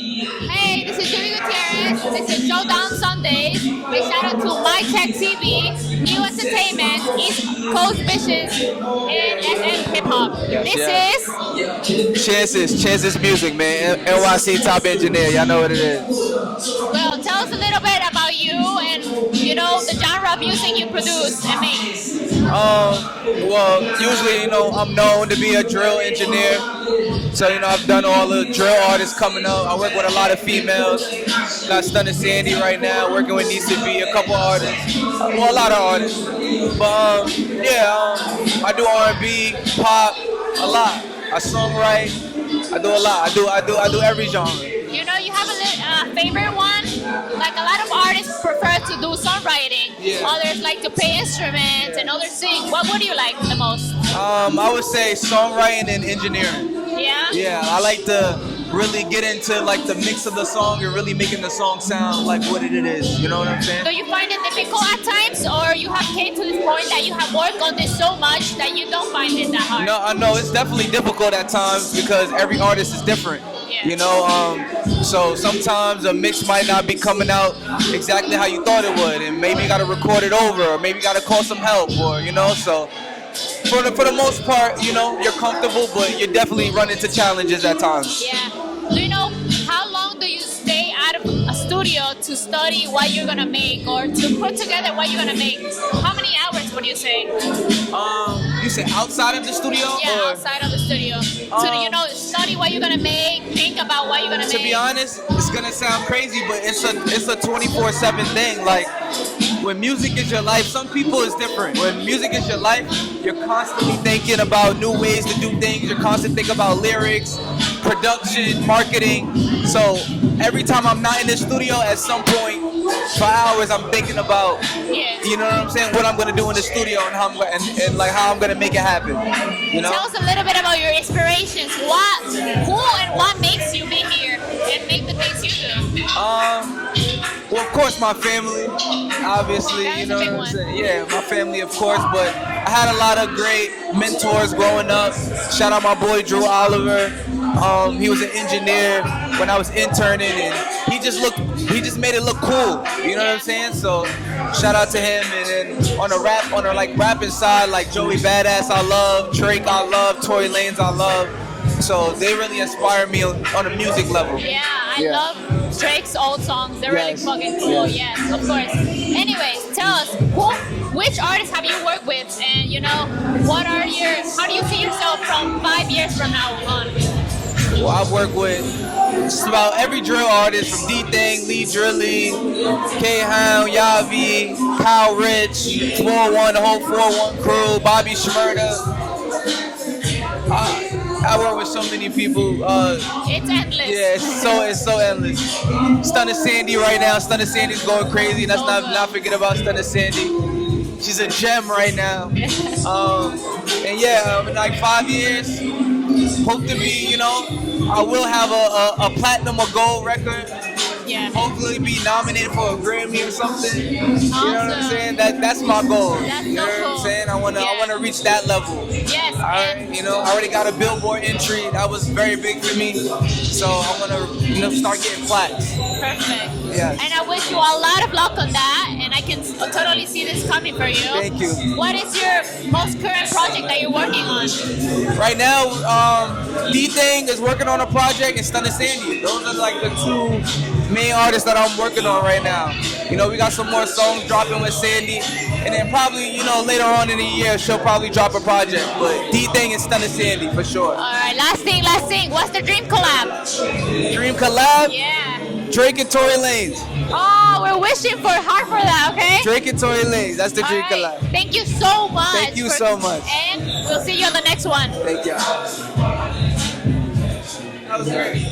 Hey, this is Julie Gutierrez. This is Showdown Sundays. Big shout out to Micchecktv, New Entertainment, East Coast Vicious, and SM Hip Hop. This is Chaancess Music, man. NYC top engineer. Y'all know what it is. Well, tell us a little bit about you and the genre of music you produce and make. Well, usually, I'm known to be a drill engineer. So, I've done all the drill artists coming up. I work with a lot of females. Got Stunner Sandy right now, working with Needs to Be, a couple artists. Well, a lot of artists. But, I do R&B, pop, a lot. I songwrite. I do a lot. I do every genre. You have a favorite one? Like a lot of artists prefer to do songwriting. Yeah. Others like to play instruments and others sing. What do you like the most? I would say songwriting and engineering. Yeah? Yeah, I like to really get into like the mix of the song and really making the song sound like what it is. You know what I'm saying? Do you find it difficult at times, or you have came to this point that you have worked on this so much that you don't find it that hard? No, I know it's definitely difficult at times because every artist is different. Yeah. So sometimes a mix might not be coming out exactly how you thought it would, and maybe you got to record it over, or maybe you got to call some help, or so. For the most part, you're comfortable, but you definitely run into challenges at times. Yeah. Do you know how long do you stay out of a studio to study what you're gonna make or to put together what you're gonna make? How many hours would you say? You say outside of the studio? Yeah, or? outside of the studio. To study what you're gonna make, think about what you're gonna make. To be honest, it's gonna sound crazy, but it's a 24/7 thing. Like when music is your life, some people is different. When music is your life, you're constantly thinking about new ways to do things. You're constantly thinking about lyrics, production, marketing. So every time I'm not in the studio, at some point for hours, I'm thinking about, you know what I'm saying, what I'm gonna do in the studio and how I'm gonna make it happen. Tell us a little bit about your inspirations. Who and what makes you be here and make the things you do? Well, of course, my family, obviously, you know what I'm saying? Yeah, my family, of course, but I had a lot of great mentors growing up. Shout out my boy, Drew Oliver. He was an engineer when I was interning, and he just made it look cool. You know what I'm saying? So, shout out to him. And then on the rapping side, like Joey Badass, I love. Drake, I love. Tory Lanez, I love. So they really inspire me on a music level. Yeah, I love Drake's old songs. They're really fucking cool. Yes, of course. Anyways, tell us which artists have you worked with, and how do you see yourself from 5 years from now on? Well, I've worked with just about every drill artist from D-Thing, Lee Drilly, K-Hound, Yavi, Kyle Rich, 401, the whole 401 crew, Bobby Shmurda. I work with so many people. It's endless. Yeah, it's so endless. Stunner Sandy right now. Stunner Sandy's going crazy. Let's not forget about Stunner Sandy. She's a gem right now. And yeah, in like 5 years, hope to be, I will have a platinum or gold record. Yeah. Hopefully be nominated for a Grammy or something. Awesome. You know what I'm saying? That's my goal. That's you know so what I'm cool. saying? I wanna reach that level. Yes. I already got a Billboard entry. That was very big for me. So I wanna start getting plaques. Perfect. Yes. And I wish you a lot of luck on that, and I can totally see this coming for you. Thank you. What is your most current project that you're working on? Right now, D-Thing is working on a project, and Stunner Sandy. Those are like the two main artists that I'm working on right now. We got some more songs dropping with Sandy, and then probably, later on in the year, she'll probably drop a project. But D-Thing and Stunner Sandy for sure. All right, last thing. What's the dream collab? Dream collab? Yeah. Drake and Tory Lanez. Oh, we're wishing hard for that, okay? Drake and Tory Lanez. That's the dream collab. Thank you so much. Thank you so much. And we'll see you on the next one. Thank you. That was great.